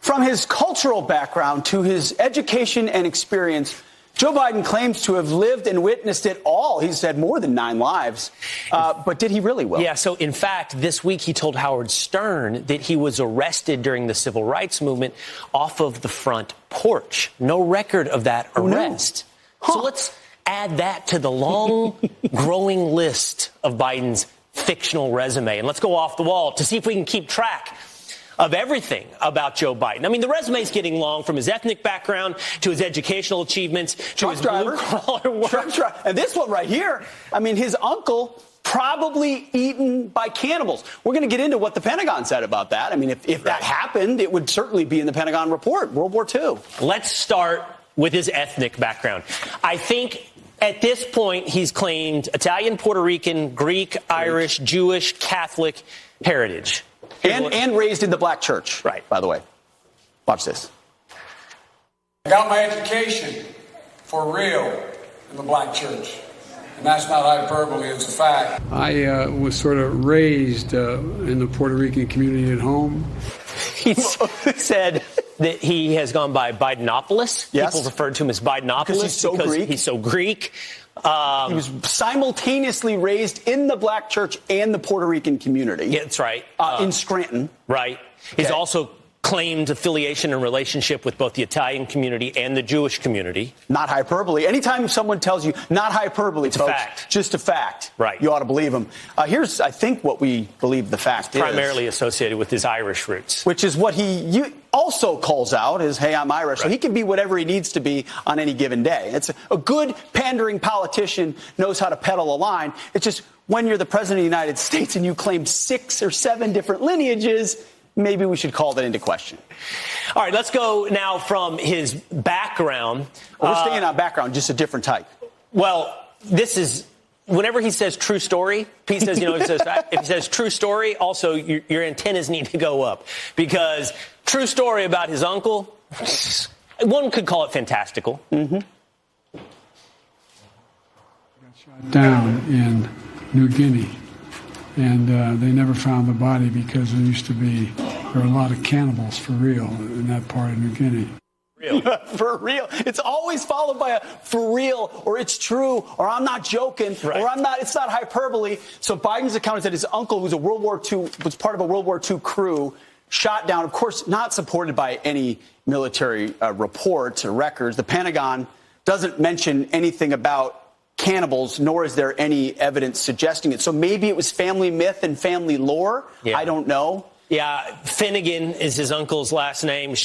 From his cultural background to his education and experience, Joe Biden claims to have lived and witnessed it all. He said more than 9 lives. But did he really, Will? Yeah, so in fact, this week he told Howard Stern that he was arrested during the civil rights movement off of the front porch. No record of that arrest. No. Huh. So let's add that to the long, growing list of Biden's fictional resume. And let's go off the wall to see if we can keep track of everything about Joe Biden. I mean, the resume is getting long, from his ethnic background to his educational achievements to his blue-collar work. And this one right here, I mean, his uncle probably eaten by cannibals. We're going to get into what the Pentagon said about that. I mean, if that happened, it would certainly be in the Pentagon report, World War II. Let's start with his ethnic background. I think at this point he's claimed Italian, Puerto Rican, Greek, Irish, Jewish, Catholic heritage. And raised in the black church, right? By the way. Watch this. I got my education for real in the black church. And that's not hyperbole, it's a fact. I was sort of raised in the Puerto Rican community at home. He said that he has gone by Bidenopolis. Yes. People referred to him as Bidenopolis because he's so Greek. He was simultaneously raised in the black church and the Puerto Rican community. Yeah, that's right. In Scranton. Right. He's also claimed affiliation and relationship with both the Italian community and the Jewish community. Not hyperbole. Anytime someone tells you not hyperbole, it's folks, a fact. Just a fact. Right. You ought to believe him. Here's, I think, what we believe the fact is. Primarily associated with his Irish roots. Which is what he also calls out as, hey, I'm Irish. Right. So he can be whatever he needs to be on any given day. It's a good pandering politician knows how to peddle a line. It's just when you're the president of the United States and you claim 6 or 7 different lineages, maybe we should call that into question. All right, let's go now from his background. We're staying on background, just a different type. Well, this is, whenever he says true story, Pete says, if he says true story, also your antennas need to go up. Because true story about his uncle, one could call it fantastical. Mm-hmm. Got shot down in New Guinea. And they never found the body because there were a lot of cannibals for real in that part of New Guinea. Real. For real. It's always followed by a for real, or it's true, or I'm not joking, right. Or it's not hyperbole. So Biden's account is that his uncle, who's was part of a World War II crew, shot down, of course, not supported by any military reports or records. The Pentagon doesn't mention anything about cannibals, nor is there any evidence suggesting it. So maybe it was family myth and family lore. Yeah. I don't know. Yeah, Finnegan is his uncle's last name. Was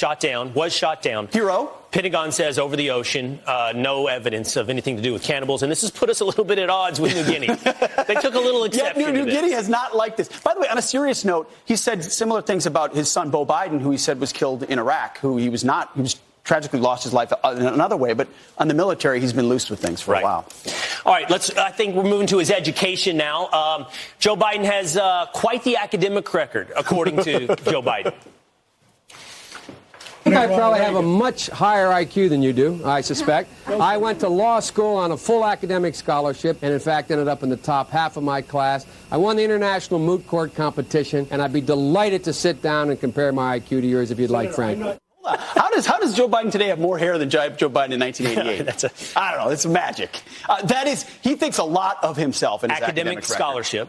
shot down. Hero. Pentagon says over the ocean, no evidence of anything to do with cannibals. And this has put us a little bit at odds with New Guinea. They took a little exception to New this. Guinea has not liked this. By the way, on a serious note, he said similar things about his son, Beau Biden, who he said was killed in Iraq, who he was tragically lost his life in another way, but on the military, he's been loose with things for a while. All right, I think we're moving to his education now. Joe Biden has quite the academic record, according to Joe Biden. I think I probably have a much higher IQ than you do, I suspect. I went to law school on a full academic scholarship and, in fact, ended up in the top half of my class. I won the international moot court competition, and I'd be delighted to sit down and compare my IQ to yours if you'd like, Frank. How does Joe Biden today have more hair than Joe Biden in 1988? I don't know. It's magic. He thinks a lot of himself in his academic scholarship.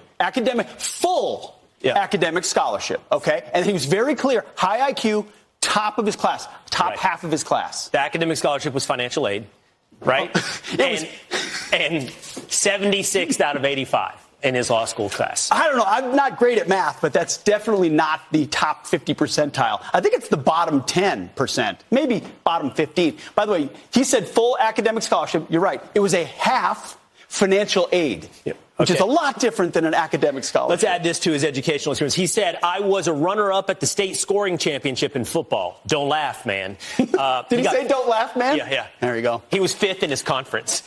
Full academic scholarship. Okay, and he was very clear. High IQ, top of his class, top half of his class. The academic scholarship was financial aid, right? And 76th out of 85. In his law school class. I don't know. I'm not great at math, but that's definitely not the top 50 percentile. I think it's the bottom 10%, maybe bottom 15. By the way, he said full academic scholarship. You're right. It was a half financial aid, which is a lot different than an academic scholarship. Let's add this to his educational experience. He said, I was a runner-up at the state scoring championship in football. Don't laugh, man. Did he say don't laugh, man? Yeah. There you go. He was 5th in his conference.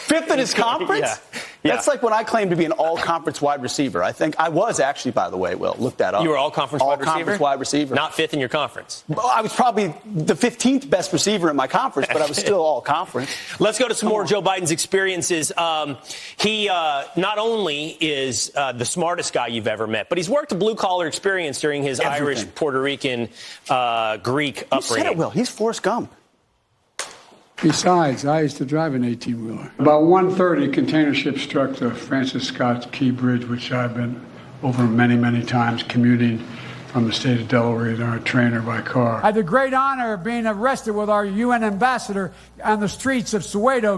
5th in his conference? That's like when I claimed to be an all-conference wide receiver. I think I was actually, by the way, Will. Look that up. You were all-conference wide receiver? All-conference wide receiver. Not fifth in your conference. Well, I was probably the 15th best receiver in my conference, but I was still all-conference. Let's go to some more Joe Biden's experiences. He not only is the smartest guy you've ever met, but he's worked a blue-collar experience during his Irish, Puerto Rican, Greek upbringing. You said it, Will. He's Forrest Gump. Besides, I used to drive an 18-wheeler. About 1:30, container ship struck the Francis Scott Key Bridge, which I've been over many, many times commuting from the state of Delaware in our trainer by car. I had the great honor of being arrested with our UN ambassador on the streets of Soweto.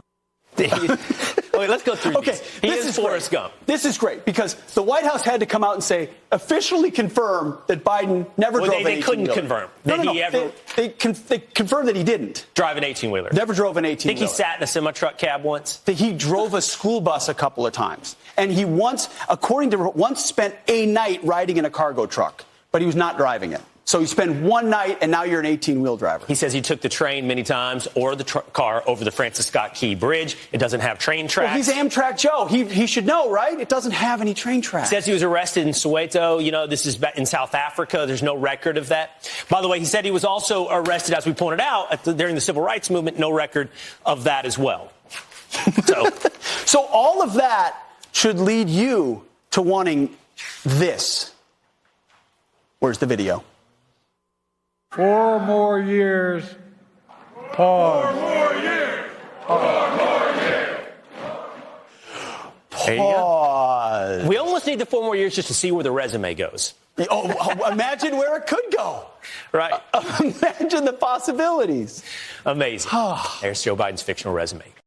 Wait, let's go through these. This is Forrest Gump. This is great because the White House had to come out and say, officially confirm that Biden never drove an 18-wheeler. They couldn't confirm that he ever... They confirmed that he didn't. Drive an 18-wheeler. Never drove an 18-wheeler. Think he sat in a semi-truck cab once? That he drove a school bus a couple of times. And he once, according to once spent a night riding in a cargo truck, but he was not driving it. So you spend one night, and now you're an 18-wheel driver. He says he took the train many times or the car over the Francis Scott Key Bridge. It doesn't have train tracks. Well, he's Amtrak Joe. He should know, right? It doesn't have any train tracks. He says he was arrested in Soweto. You know, this is in South Africa. There's no record of that. By the way, he said he was also arrested, as we pointed out, during the Civil Rights Movement. No record of that as well. So all of that should lead you to wanting this. Where's the video? 4 more years. Pause. 4 more years. 4 more years. Pause. We almost need the 4 more years just to see where the resume goes. Oh, imagine where it could go. Right. Imagine the possibilities. Amazing. There's Joe Biden's fictional resume.